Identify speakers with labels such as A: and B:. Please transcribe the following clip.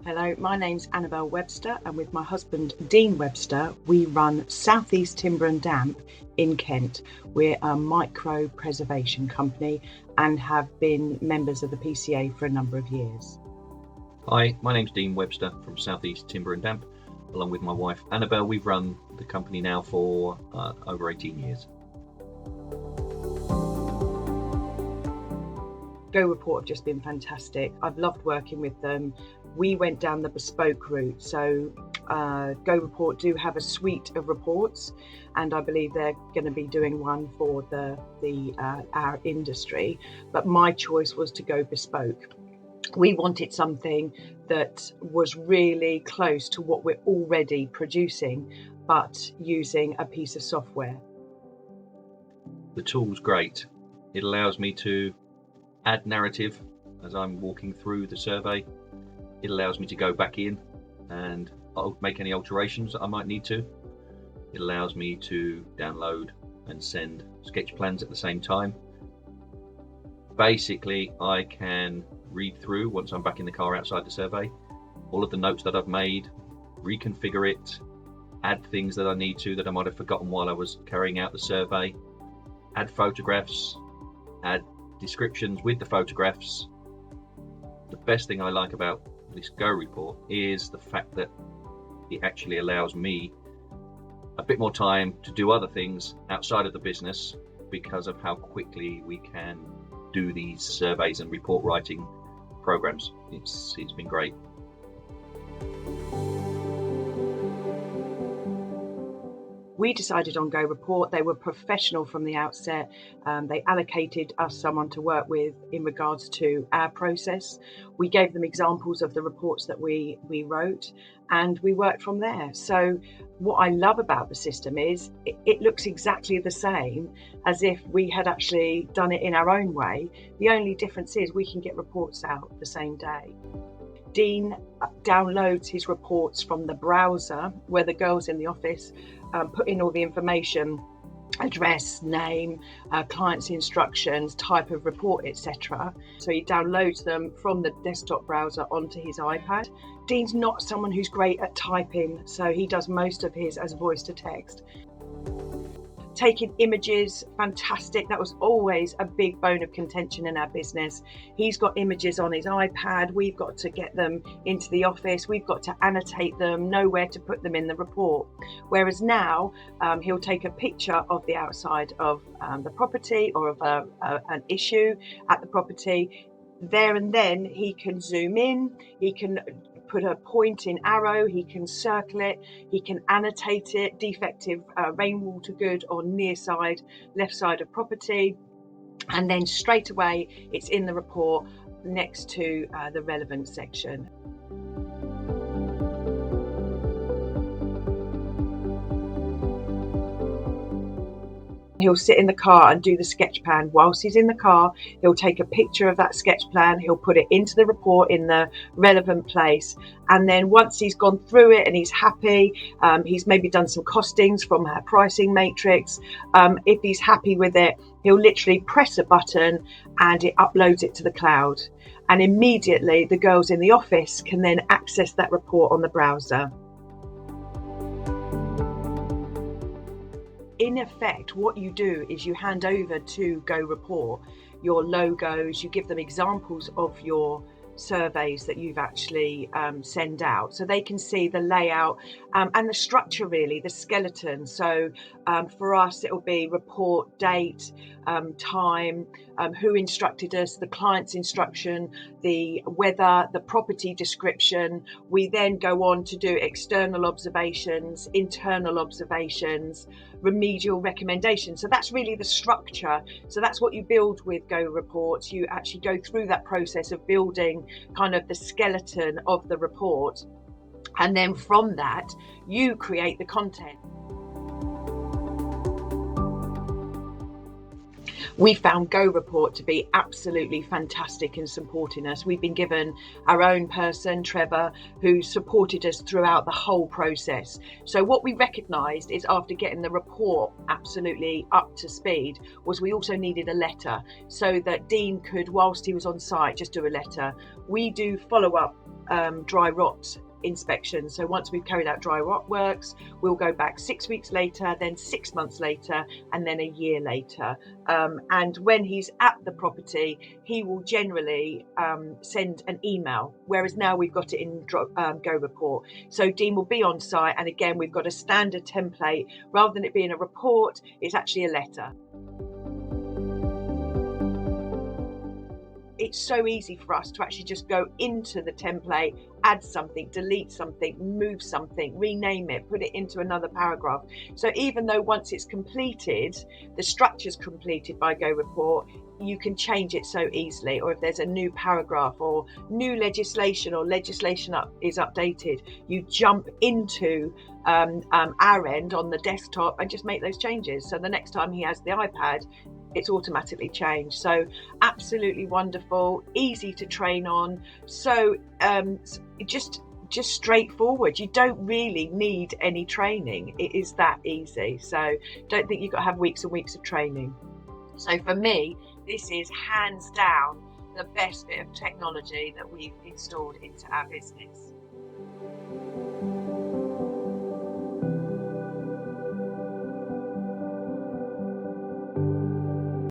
A: Hello, my name's Annabelle Webster, and with my husband Dean Webster, we run South East Timber and Damp in Kent. We're a micro preservation company and have been members of the PCA for a number of years.
B: Hi, my name's Dean Webster from South East Timber and Damp, along with my wife Annabelle. We've run the company now for over 18 years.
A: GoReport have just been fantastic. I've loved working with them. We went down the bespoke route, so GoReport do have a suite of reports, and I believe they're going to be doing one for our industry. But my choice was to go bespoke. We wanted something that was really close to what we're already producing, but using a piece of software.
B: The tool's great. It allows me to add narrative as I'm walking through the survey. It allows me to go back in and I'll make any alterations that I might need to. It allows me to download and send sketch plans at the same time. Basically, I can read through, once I'm back in the car outside the survey, all of the notes that I've made, reconfigure it, add things that I need to that I might have forgotten while I was carrying out the survey, add photographs, add descriptions with the photographs. The best thing I like about this GoReport is the fact that it actually allows me a bit more time to do other things outside of the business because of how quickly we can do these surveys and report writing programs. It's been great.
A: We decided on GoReport. They were professional from the outset. They allocated us someone to work with in regards to our process. We gave them examples of the reports that we wrote, and we worked from there. So what I love about the system is it looks exactly the same as if we had actually done it in our own way. The only difference is we can get reports out the same day. Dean downloads his reports from the browser where the girls in the office put in all the information, address, name, client's instructions, type of report, etc. So he downloads them from the desktop browser onto his iPad. Dean's not someone who's great at typing, so he does most of his as voice to text. Taking images, fantastic. That was always a big bone of contention in our business. He's got images on his iPad. We've got to get them into the office. We've got to annotate them, know where to put them in the report. Whereas now he'll take a picture of the outside of the property or of an issue at the property. There and then he can zoom in, he can put a pointing arrow, he can circle it, he can annotate it, defective rainwater good on near side, left side of property, and then straight away it's in the report next to the relevant section. He'll sit in the car and do the sketch plan. Whilst he's in the car, he'll take a picture of that sketch plan, he'll put it into the report in the relevant place, and then once he's gone through it and he's happy, he's maybe done some costings from our pricing matrix, if he's happy with it, he'll literally press a button and it uploads it to the cloud, and immediately the girls in the office can then access that report on the browser. In effect, what you do is you hand over to GoReport your logos, you give them examples of your surveys that you've actually send out, so they can see the layout and the structure, really the skeleton. So for us it will be report date, time, who instructed us, the client's instruction, the weather, the property description. We then go on to do external observations, internal observations, remedial recommendations. So that's really the structure. So that's what you build with GoReport. You actually go through that process of building kind of the skeleton of the report, and then from that you create the content. We found GoReport to be absolutely fantastic in supporting us. We've been given our own person, Trevor, who supported us throughout the whole process. So what we recognised is, after getting the report absolutely up to speed, was we also needed a letter, so that Dean could, whilst he was on site, just do a letter. We do follow-up dry rot inspections. So once we've carried out dry rot works, we'll go back 6 weeks later, then 6 months later, and then a year later. And when he's at the property, he will generally send an email, whereas now we've got it in GoReport. So Dean will be on site, and again, we've got a standard template. Rather than it being a report, it's actually a letter. It's so easy for us to actually just go into the template, add something, delete something, move something, rename it, put it into another paragraph. So even though once it's completed, the structure's completed by GoReport, you can change it so easily. Or if there's a new paragraph or new legislation, or legislation is updated, you jump into our end on the desktop and just make those changes. So the next time he has the iPad, it's automatically changed. So absolutely wonderful, easy to train on. So just straightforward. You don't really need any training. It is that easy. So don't think you've got to have weeks and weeks of training. So for me, this is hands down the best bit of technology that we've installed into our business.